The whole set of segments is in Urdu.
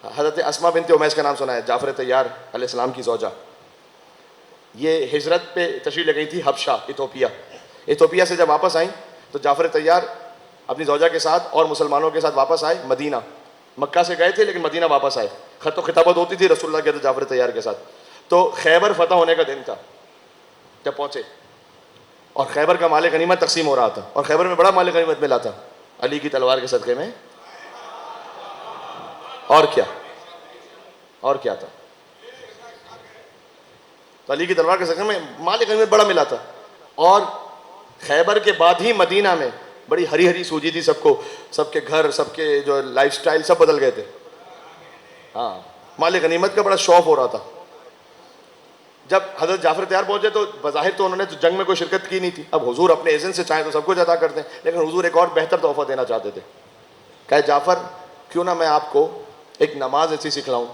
حضرت اسما بنت امیس کا نام سنا ہے، جعفر طیار علیہ السلام کی زوجہ. یہ ہجرت پہ تشریف لے گئی تھی حبشہ، ایتھوپیا سے جب واپس آئیں تو جعفر طیار اپنی زوجہ کے ساتھ اور مسلمانوں کے ساتھ واپس آئے مدینہ. مکہ سے گئے تھے لیکن مدینہ واپس آئے. خط و خطابت ہوتی تھی رسول اللہ کے جعفر طیار کے ساتھ. تو خیبر فتح ہونے کا دن تھا جب پہنچے، اور خیبر کا مال غنیمت تقسیم ہو رہا تھا، اور خیبر میں بڑا مال غنیمت ملا تھا علی کی تلوار کے صدقے میں. اور کیا تھا؟ تو علی کی تلوار کے صدقے میں مال غنیمت بڑا ملا تھا. اور خیبر کے بعد ہی مدینہ میں بڑی ہری ہری سوجی تھی سب کو، سب کے گھر، سب کے جو لائف سٹائل سب بدل گئے تھے. ہاں، مال غنیمت کا بڑا شوق ہو رہا تھا. جب حضرت جعفر طیار پہنچے تو بظاہر تو انہوں نے تو جنگ میں کوئی شرکت کی نہیں تھی. اب حضور اپنے اذن سے چاہیں تو سب کچھ عطا کرتے ہیں، لیکن حضور ایک اور بہتر تحفہ دینا چاہتے تھے. کہا جعفر کیوں نہ میں آپ کو ایک نماز ایسی سکھلاؤں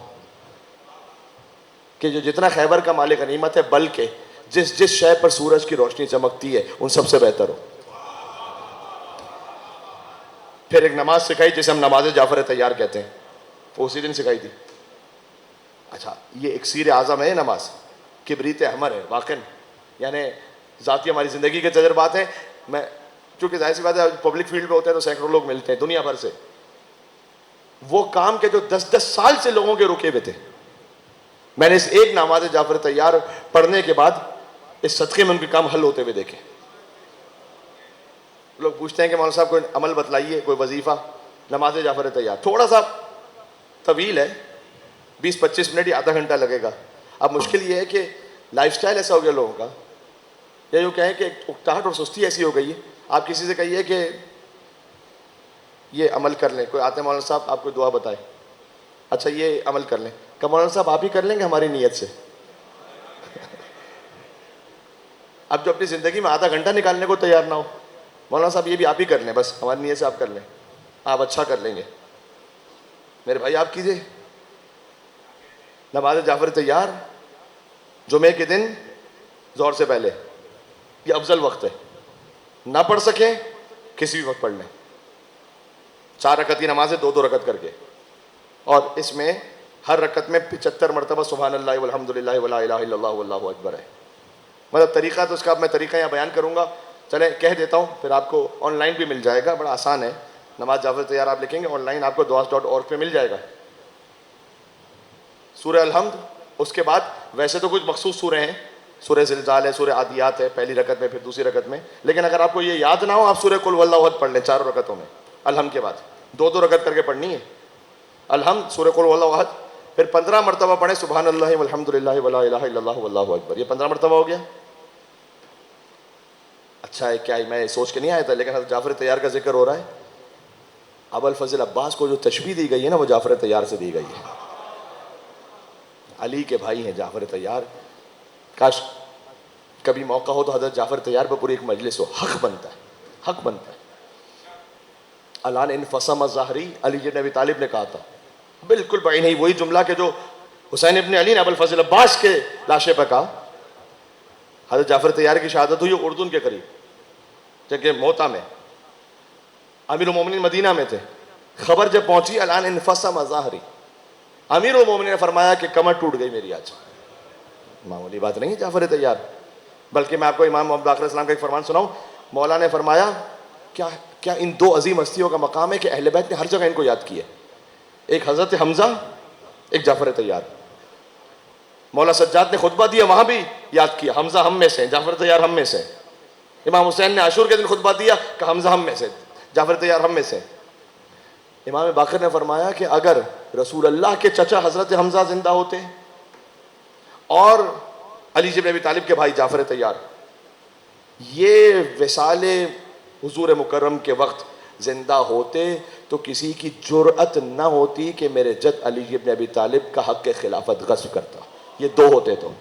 کہ جو جتنا خیبر کا مال غنیمت ہے بلکہ جس شے پر سورج کی روشنی چمکتی ہے ان سب سے بہتر ہو. پھر ایک نماز سکھائی جسے ہم نماز جعفر طیار کہتے ہیں، وہ اسی دن سکھائی تھی. اچھا، یہ اکسیر اعظم ہے نماز، کبریت احمر ہے واقعا. یعنی ذاتی ہماری زندگی کے تجربات ہیں. میں چونکہ ظاہر سی بات ہے پبلک فیلڈ پہ ہوتے ہیں تو سینکڑوں لوگ ملتے ہیں دنیا بھر سے. وہ کام کے جو 10 سال سے لوگوں کے رکے ہوئے تھے، میں نے اس ایک نماز جعفر طیار پڑھنے کے بعد اس صدقے میں ان کے کام حل ہوتے ہوئے دیکھے. لوگ پوچھتے ہیں کہ مولانا صاحب کوئی عمل بتلائیے، کوئی وظیفہ. نماز جعفر طیار تھوڑا سا طویل ہے، 20-25 منٹ یا آدھا گھنٹہ لگے گا. اب مشکل یہ ہے کہ لائف سٹائل ایسا ہو گیا لوگوں کا، یا یوں کہیں کہ اکتاہٹ اور سستی ایسی ہو گئی ہے. آپ کسی سے کہیے کہ یہ عمل کر لیں، کوئی آتے ہیں مولانا صاحب آپ کو دعا بتائے، اچھا یہ عمل کر لیں، کہ مولانا صاحب آپ ہی کر لیں گے ہماری نیت سے. اب جو اپنی زندگی میں آدھا گھنٹہ نکالنے کو تیار نہ ہو، مولانا صاحب یہ بھی آپ ہی کر لیں، بس ہماری نیت سے آپ کر لیں، آپ اچھا کر لیں گے. میرے بھائی آپ کیجئے نماز جعفر طیار جمعے کے دن ظہر سے پہلے. یہ افضل وقت ہے، نہ پڑھ سکیں کسی بھی وقت پڑھ لیں. 4 رکعت کی نماز ہے 2 رکعت کر کے، اور اس میں ہر رکعت میں 75 مرتبہ سبحان اللہ والحمد للہ ولا الہ الا اللہ واللہ اکبر ہے. مطلب طریقہ تو اس کا میں طریقہ یہاں بیان کروں گا، چلیں کہہ دیتا ہوں، پھر آپ کو آن لائن بھی مل جائے گا. بڑا آسان ہے، نماز جعفر طیار آپ لکھیں گے آن لائن آپ کو duas.org پہ مل جائے گا. سورہ الحمد، اس کے بعد ویسے تو کچھ مخصوص سورہ ہیں، سورہ زلزال ہے، سورہ عادیات ہے پہلی رکعت میں، پھر دوسری رکعت میں. لیکن اگر آپ کو یہ یاد نہ ہو آپ سورہ قل واللہ احد پڑھ لیں 4 رکعتوں میں. الحمد کے بعد 2 رکعت کر کے پڑھنی ہے. الحمد، سورہ قل واللہ احد، پھر 15 مرتبہ پڑھیں سبحان اللہ والحمد للہ ولا الہ الا اللہ واللہ اکبر. یہ 15 مرتبہ ہو گیا. اچھا ہے کیا میں سوچ کے نہیں آیا تھا، لیکن حضرت جعفر طیار کا ذکر ہو رہا ہے. ابو الفضل عباس کو جو تشبیہ دی گئی ہے نا وہ جعفر طیار سے دی گئی ہے. علی کے بھائی ہیں جعفر طیار. کاش کبھی موقع ہو تو حضرت جعفر طیار پر پوری ایک مجلس ہو. حق بنتا ہے. الان انفصم الظہری، علی بن ابی طالب نے کہا تھا، بالکل بعید نہیں وہی جملہ کہ جو حسین ابن علی نے ابو الفضل عباس کے لاشے پر کہا. حضرت جعفر طیار کی شہادت ہوئی اردن کے قریب جگہ موتا میں. امیر المومنین مدینہ میں تھے. خبر جب پہنچی الان انفصم ظہری، امیر المومنین نے فرمایا کہ کمر ٹوٹ گئی میری آج. معمولی بات نہیں ہے جعفر طیار. بلکہ میں آپ کو امام ابو بکر السلام کا ایک فرمان سناؤں. مولا نے فرمایا کیا ان 2 عظیم ہستیوں کا مقام ہے کہ اہل بیت نے ہر جگہ ان کو یاد کیا. ایک حضرت حمزہ، ایک جعفر طیار. مولا سجاد نے خطبہ دیا وہاں بھی یاد کیا، حمزہ ہم میں سے، جعفر طیار ہم میں سے. امام حسین نے عاشور کے دن خطبہ دیا کہ حمزہ ہم میں سے، جعفر طیار ہم میں سے. امام باقر نے فرمایا کہ اگر رسول اللہ کے چچا حضرت حمزہ زندہ ہوتے اور علی بن ابی طالب کے بھائی جعفر طیار یہ وصال حضور مکرم کے وقت زندہ ہوتے تو کسی کی جرأت نہ ہوتی کہ میرے جد علی بن ابی طالب کا حق خلافت غصب کرتا. یہ 2 ہوتے تو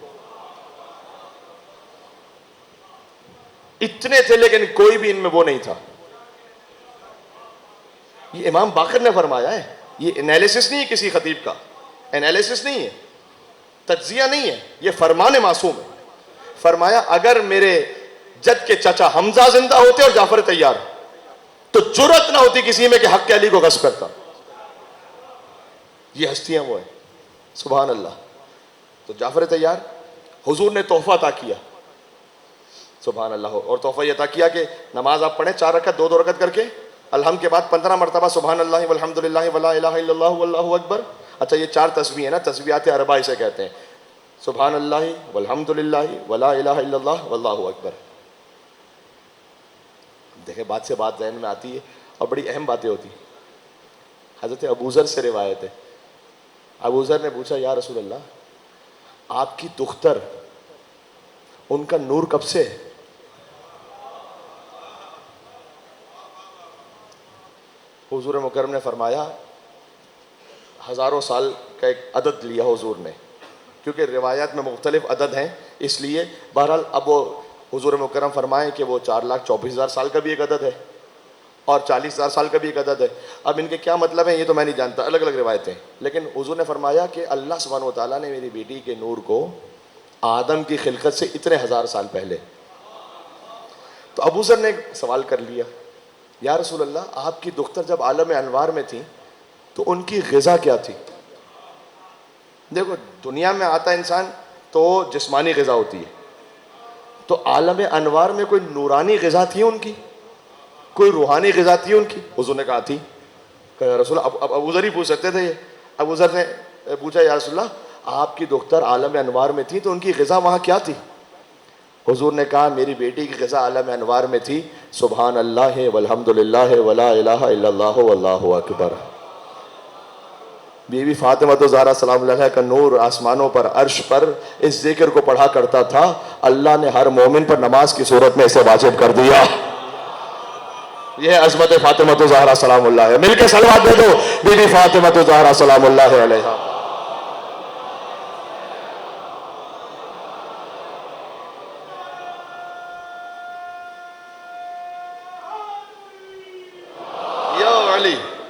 اتنے تھے لیکن کوئی بھی ان میں وہ نہیں تھا. یہ امام باقر نے فرمایا ہے. یہ انالیسس نہیں ہے کسی خطیب کا، انالیسس نہیں ہے، تجزیہ نہیں ہے، یہ فرمان معصوم ہے. فرمایا اگر میرے جد کے چچا حمزہ زندہ ہوتے اور جعفر طیار تو جرأت نہ ہوتی کسی میں کہ حق علی کو غصب کرتا. یہ ہستیاں وہ ہیں. سبحان اللہ. تو جعفر طیار حضور نے تحفہ عطا کیا. سبحان اللہ. اور تحفہ یہ عطا کیا کہ نماز آپ پڑھیں 4 رکعت 2 رکعت کر کے, الحمد کے بعد 15 مرتبہ سبحان اللہ والحمد للہ ولا الہ الا اللہ واللہ اکبر. اچھا یہ 4 تسبیح ہیں نا, تسبیحات اربع اسے کہتے ہیں. سبحان اللہ والحمد للہ ولا الہ الا اللہ واللہ اکبر. دیکھیں بات سے بات ذہن میں آتی ہے اور بڑی اہم باتیں ہوتی ہیں. حضرت ابوذر سے روایت ہے, ابوذر نے پوچھا یا رسول اللہ آپ کی دختر ان کا نور کب سے ہے؟ حضور مکرم نے فرمایا ہزاروں سال کا ایک عدد لیا حضور نے, کیونکہ روایات میں مختلف عدد ہیں, اس لیے بہرحال اب وہ حضور مکرم فرمائیں کہ وہ 4,24,000 سال کا بھی ایک عدد ہے اور 40,000 سال کا بھی ایک عدد ہے. اب ان کے کیا مطلب ہیں یہ تو میں نہیں جانتا, الگ الگ روایتیں, لیکن حضور نے فرمایا کہ اللہ سبحانہ و تعالیٰ نے میری بیٹی کے نور کو آدم کی خلقت سے اتنے 1000 سال پہلے. تو ابوذر نے سوال کر لیا یا رسول اللہ آپ کی دختر جب عالم انوار میں تھی تو ان کی غذا کیا تھی؟ دیکھو دنیا میں آتا انسان تو جسمانی غذا ہوتی ہے, تو عالم انوار میں کوئی نورانی غذا تھی ان کی, کوئی روحانی غذا تھی ان کی؟ حضور نے کہا تھی. کہ رسول اللہ, اب ابوذر ہی پوچھ سکتے تھے یہ. ابوذر نے پوچھا یا رسول اللہ آپ کی دختر عالم انوار میں تھی تو ان کی غذا وہاں کیا تھی؟ حضور نے کہا میری بیٹی کی غذا عالم انوار میں تھی سبحان اللہ والحمد للہ ولا الہ الا اللہ واللہ اکبر. بی بی فاطمہ الزہرا سلام اللہ علیہا کا نور آسمانوں پر عرش پر اس ذکر کو پڑھا کرتا تھا, اللہ نے ہر مومن پر نماز کی صورت میں اسے واجب کر دیا. یہ عظمت فاطمہ الزہرا سلام اللہ ہے. مل کے صلوات دے دو بی بی فاطمہ الزہرا سلام اللہ علیہا.